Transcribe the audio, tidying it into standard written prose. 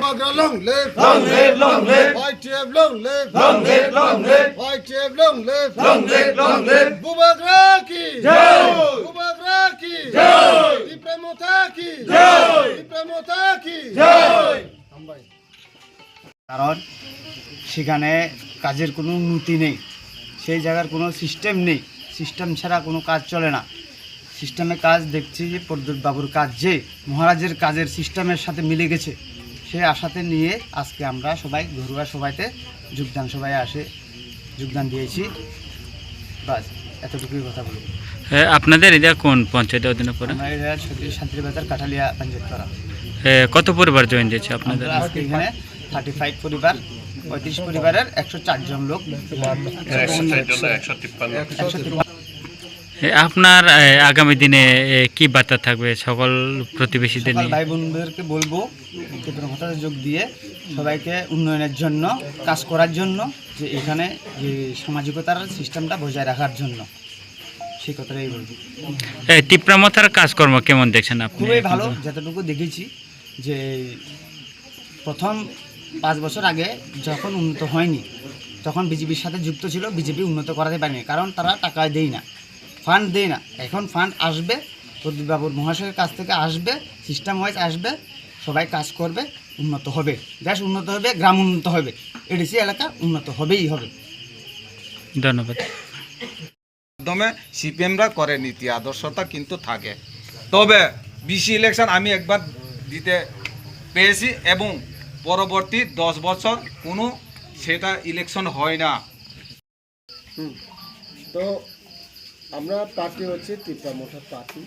Long live, long live, long live, YTF long live, long live, long live, YTF long live, long live, long live. Bubakra ki Jai! Bubakra ki Jai! Ipremota ki Jai! Ipremota ki জয়। কারণ সেখানে কাজের কোনো উন্নতি নেই, সেই জায়গার কোনো system নেই, সিস্টেম ছাড়া কোনো কাজ চলে না। সিস্টেমে কাজ দেখছি যে প্রদ্যোৎবাবুর কাজ যে মহারাজের কাজের সিস্টেমের সাথে মিলে গেছে, সেই আশাতে নিয়ে আজকে আমরা সবাই ঘরোয়া সবাইতে যোগদান দিয়েছি। বাস এতটুকুই কথা বলব। আপনাদের এটা কোন পঞ্চায়েত অধীনে পড়ে? আমরা এটা শান্তিবাজার কাঠালিয়া পঞ্চায়েত করা। কত পরিবার জয়েন দিয়েছে আপনাদের? আজকে এখানে 35 পরিবার, 35 পরিবারের 104 জন লোক। আপনার আগামী দিনে কি বার্তা থাকবে সকল প্রতিবেশীদের নিয়ে? ভাই বোনদেরকে বলবো হঠাৎ যোগ দিয়ে সবাইকে উন্নয়নের জন্য কাজ করার জন্য, যে এখানে যে সামাজিকতার সিস্টেমটা বজায় রাখার জন্য, সেই কথাটাই বলবো। তীব্রমতার কাজকর্ম কেমন দেখছেন আপনি? খুবই ভালো। যতটুকু দেখেছি যে প্রথম 5 বছর আগে যখন উন্নত হয়নি, তখন বিজেপির সাথে যুক্ত ছিল, বিজেপি উন্নত করাতে পারেনি, কারণ তারা টাকা দেয় না, ফান্ড দেয় না। এখন ফান্ড আসবে, প্রদ্যোৎবাবুর মহাশয়ের কাছ থেকে আসবে, সিস্টেম ওয়াইজ আসবে, সবাই কাজ করবে, উন্নত হবে, দেশ উন্নত হবে, গ্রাম উন্নত হবে, এডিসি এলাকা উন্নত হবেই হবে। ধন্যবাদ। মাধ্যমে সিপিএমরা করে নীতি আদর্শতা কিন্তু থাকে। তবে বিসি ইলেকশন আমি একবার দিতে পেয়েছি এবং পরবর্তী 10 বছর কোনো সেটা ইলেকশন হয় না। তো আমরা পার্টি হচ্ছে তীব্রমোটা পার্টি।